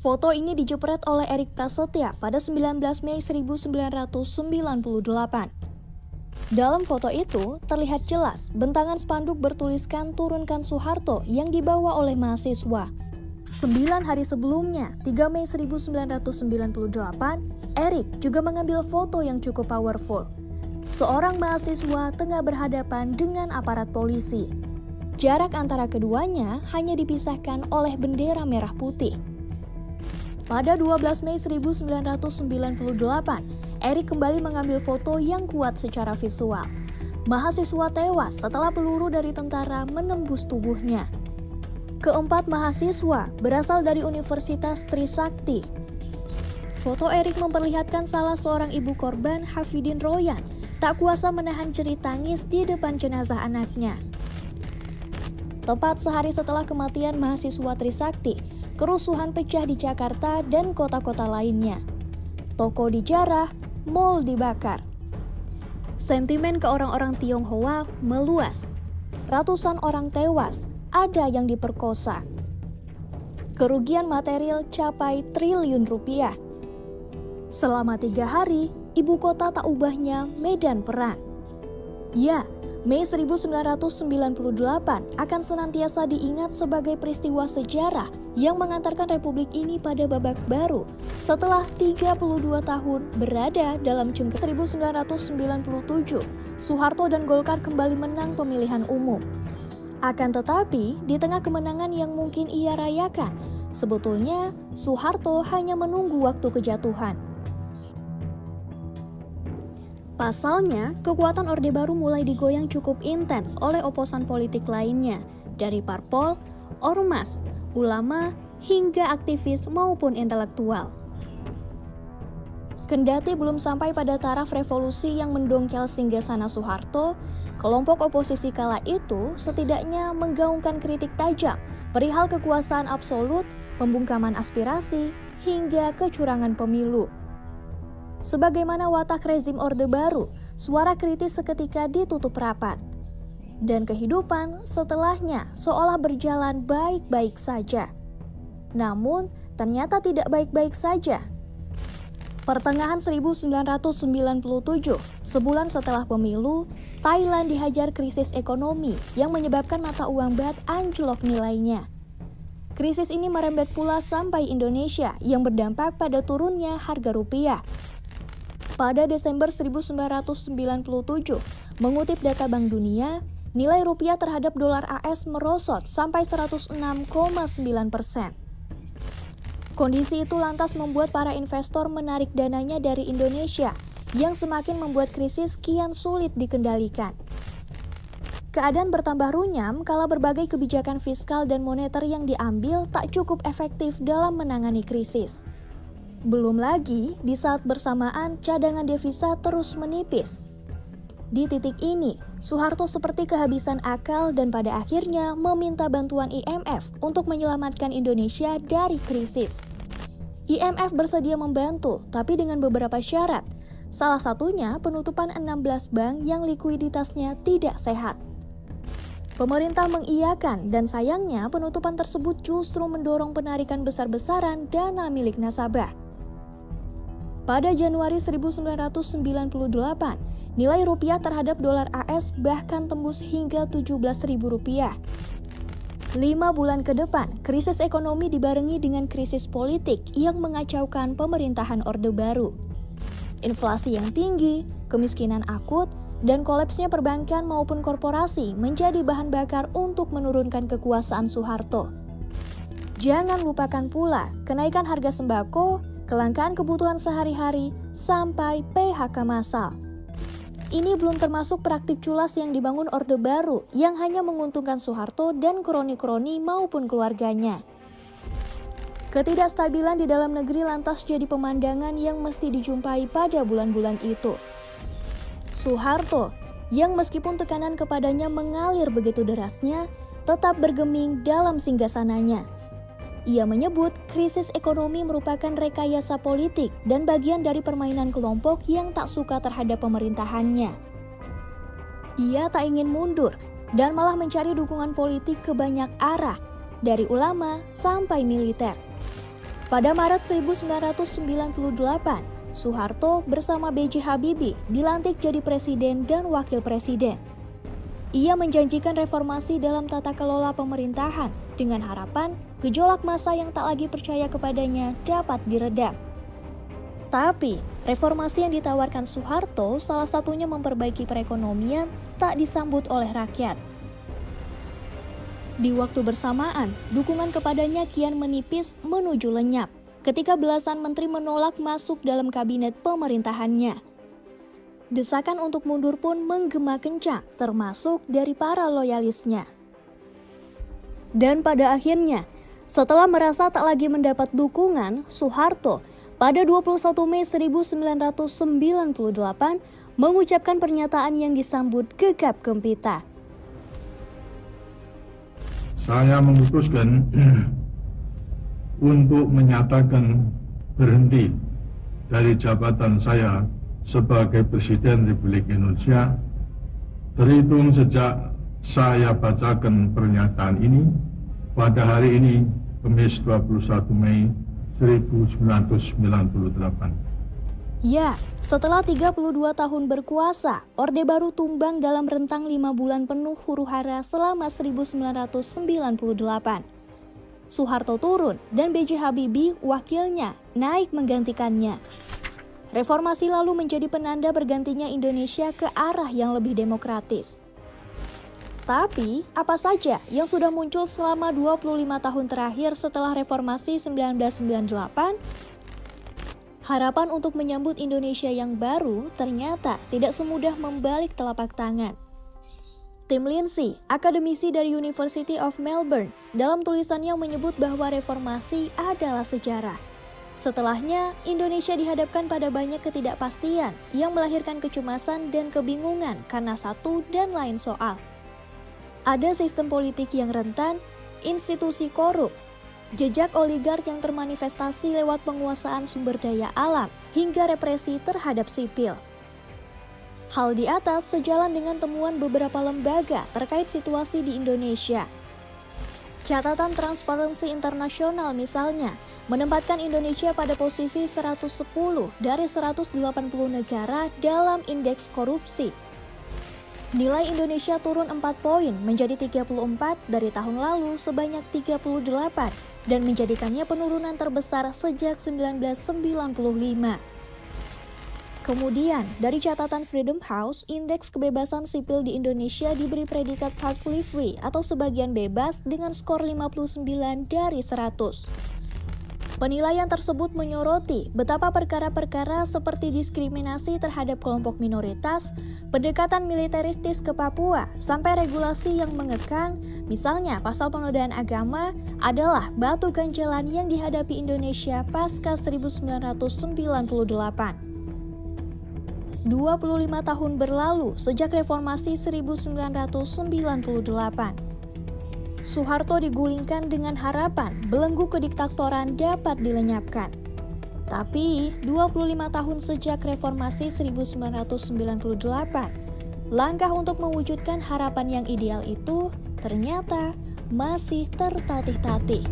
Foto ini dijepret oleh Erik Prasetya pada 19 Mei 1998. Dalam foto itu, terlihat jelas bentangan spanduk bertuliskan "Turunkan Soeharto" yang dibawa oleh mahasiswa. 9 hari sebelumnya, 3 Mei 1998, Erik juga mengambil foto yang cukup powerful. Seorang mahasiswa tengah berhadapan dengan aparat polisi. Jarak antara keduanya hanya dipisahkan oleh bendera merah putih. Pada 12 Mei 1998, Erik kembali mengambil foto yang kuat secara visual. Mahasiswa tewas setelah peluru dari tentara menembus tubuhnya. Keempat mahasiswa berasal dari Universitas Trisakti. Foto Erik memperlihatkan salah seorang ibu korban, Hafidin Royan, tak kuasa menahan jerit tangis di depan jenazah anaknya. Tepat sehari setelah kematian mahasiswa Trisakti, kerusuhan pecah di Jakarta dan kota-kota lainnya. Toko dijarah, mal dibakar. Sentimen ke orang-orang Tionghoa meluas. Ratusan orang tewas, ada yang diperkosa. Kerugian material capai triliun rupiah. Selama 3 hari, ibu kota tak ubahnya medan perang. Ya, Mei 1998 akan senantiasa diingat sebagai peristiwa sejarah yang mengantarkan republik ini pada babak baru setelah 32 tahun berada dalam cengkeraman. 1997, Soeharto dan Golkar kembali menang pemilihan umum. Akan tetapi, di tengah kemenangan yang mungkin ia rayakan, sebetulnya Soeharto hanya menunggu waktu kejatuhan. Pasalnya, kekuatan Orde Baru mulai digoyang cukup intens oleh oposan politik lainnya, dari parpol, ormas, ulama, hingga aktivis maupun intelektual. Kendati belum sampai pada taraf revolusi yang mendongkel singgasana Soeharto, kelompok oposisi kala itu setidaknya menggaungkan kritik tajam perihal kekuasaan absolut, pembungkaman aspirasi, hingga kecurangan pemilu. Sebagaimana watak rezim Orde Baru, suara kritis seketika ditutup rapat. Dan kehidupan setelahnya seolah berjalan baik-baik saja. Namun, ternyata tidak baik-baik saja. Pertengahan 1997, sebulan setelah pemilu, Thailand dihajar krisis ekonomi yang menyebabkan mata uang baht anjlok nilainya. Krisis ini merembet pula sampai Indonesia yang berdampak pada turunnya harga rupiah. Pada Desember 1997, mengutip data Bank Dunia, nilai rupiah terhadap dolar AS merosot sampai 106,9%. Kondisi itu lantas membuat para investor menarik dananya dari Indonesia, yang semakin membuat krisis kian sulit dikendalikan. Keadaan bertambah runyam kala berbagai kebijakan fiskal dan moneter yang diambil tak cukup efektif dalam menangani krisis. Belum lagi, di saat bersamaan cadangan devisa terus menipis. Di titik ini, Soeharto seperti kehabisan akal dan pada akhirnya meminta bantuan IMF untuk menyelamatkan Indonesia dari krisis. IMF bersedia membantu, tapi dengan beberapa syarat. Salah satunya penutupan 16 bank yang likuiditasnya tidak sehat. Pemerintah mengiyakan dan sayangnya penutupan tersebut justru mendorong penarikan besar-besaran dana milik nasabah. Pada Januari 1998, nilai rupiah terhadap dolar AS bahkan tembus hingga Rp17.000. 5 bulan ke depan, krisis ekonomi dibarengi dengan krisis politik yang mengacaukan pemerintahan Orde Baru. Inflasi yang tinggi, kemiskinan akut, dan kolapsnya perbankan maupun korporasi menjadi bahan bakar untuk menurunkan kekuasaan Soeharto. Jangan lupakan pula kenaikan harga sembako, kelangkaan kebutuhan sehari-hari, sampai PHK massal. Ini belum termasuk praktik culas yang dibangun Orde Baru yang hanya menguntungkan Soeharto dan kroni-kroni maupun keluarganya. Ketidakstabilan di dalam negeri lantas jadi pemandangan yang mesti dijumpai pada bulan-bulan itu. Soeharto, yang meskipun tekanan kepadanya mengalir begitu derasnya, tetap bergeming dalam singgasananya. Ia menyebut krisis ekonomi merupakan rekayasa politik dan bagian dari permainan kelompok yang tak suka terhadap pemerintahannya. Ia tak ingin mundur dan malah mencari dukungan politik ke banyak arah, dari ulama sampai militer. Pada Maret 1998, Soeharto bersama B.J. Habibie dilantik jadi presiden dan wakil presiden. Ia menjanjikan reformasi dalam tata kelola pemerintahan dengan harapan gejolak massa yang tak lagi percaya kepadanya dapat diredam. Tapi, reformasi yang ditawarkan Soeharto salah satunya memperbaiki perekonomian tak disambut oleh rakyat. Di waktu bersamaan, dukungan kepadanya kian menipis menuju lenyap ketika belasan menteri menolak masuk dalam kabinet pemerintahannya. Desakan untuk mundur pun menggema kencang, termasuk dari para loyalisnya. Dan pada akhirnya, setelah merasa tak lagi mendapat dukungan, Soeharto pada 21 Mei 1998 mengucapkan pernyataan yang disambut gegap gempita. Saya memutuskan untuk menyatakan berhenti dari jabatan saya sebagai Presiden Republik Indonesia terhitung sejak saya bacakan pernyataan ini pada hari ini, Kamis 21 Mei 1998. Ya, setelah 32 tahun berkuasa, Orde Baru tumbang dalam rentang 5 bulan penuh huru-hara selama 1998. Soeharto turun dan B.J. Habibie, wakilnya, naik menggantikannya. Reformasi lalu menjadi penanda bergantinya Indonesia ke arah yang lebih demokratis. Tapi, apa saja yang sudah muncul selama 25 tahun terakhir setelah reformasi 1998? Harapan untuk menyambut Indonesia yang baru ternyata tidak semudah membalik telapak tangan. Tim Lindsay, akademisi dari University of Melbourne, dalam tulisannya menyebut bahwa reformasi adalah sejarah. Setelahnya, Indonesia dihadapkan pada banyak ketidakpastian yang melahirkan kecemasan dan kebingungan karena satu dan lain soal. Ada sistem politik yang rentan, institusi korup, jejak oligark yang termanifestasi lewat penguasaan sumber daya alam, hingga represi terhadap sipil. Hal di atas sejalan dengan temuan beberapa lembaga terkait situasi di Indonesia. Catatan Transparency International misalnya, menempatkan Indonesia pada posisi 110 dari 180 negara dalam indeks korupsi. Nilai Indonesia turun 4 poin menjadi 34 dari tahun lalu sebanyak 38 dan menjadikannya penurunan terbesar sejak 1995. Kemudian, dari catatan Freedom House, indeks kebebasan sipil di Indonesia diberi predikat partly free atau sebagian bebas dengan skor 59 dari 100. Penilaian tersebut menyoroti betapa perkara-perkara seperti diskriminasi terhadap kelompok minoritas, pendekatan militeristis ke Papua, sampai regulasi yang mengekang, misalnya pasal penodaan agama, adalah batu ganjalan yang dihadapi Indonesia pasca 1998. 25 tahun berlalu sejak reformasi 1998. Soeharto digulingkan dengan harapan belenggu kediktatoran dapat dilenyapkan. Tapi, 25 tahun sejak reformasi 1998, langkah untuk mewujudkan harapan yang ideal itu ternyata masih tertatih-tatih.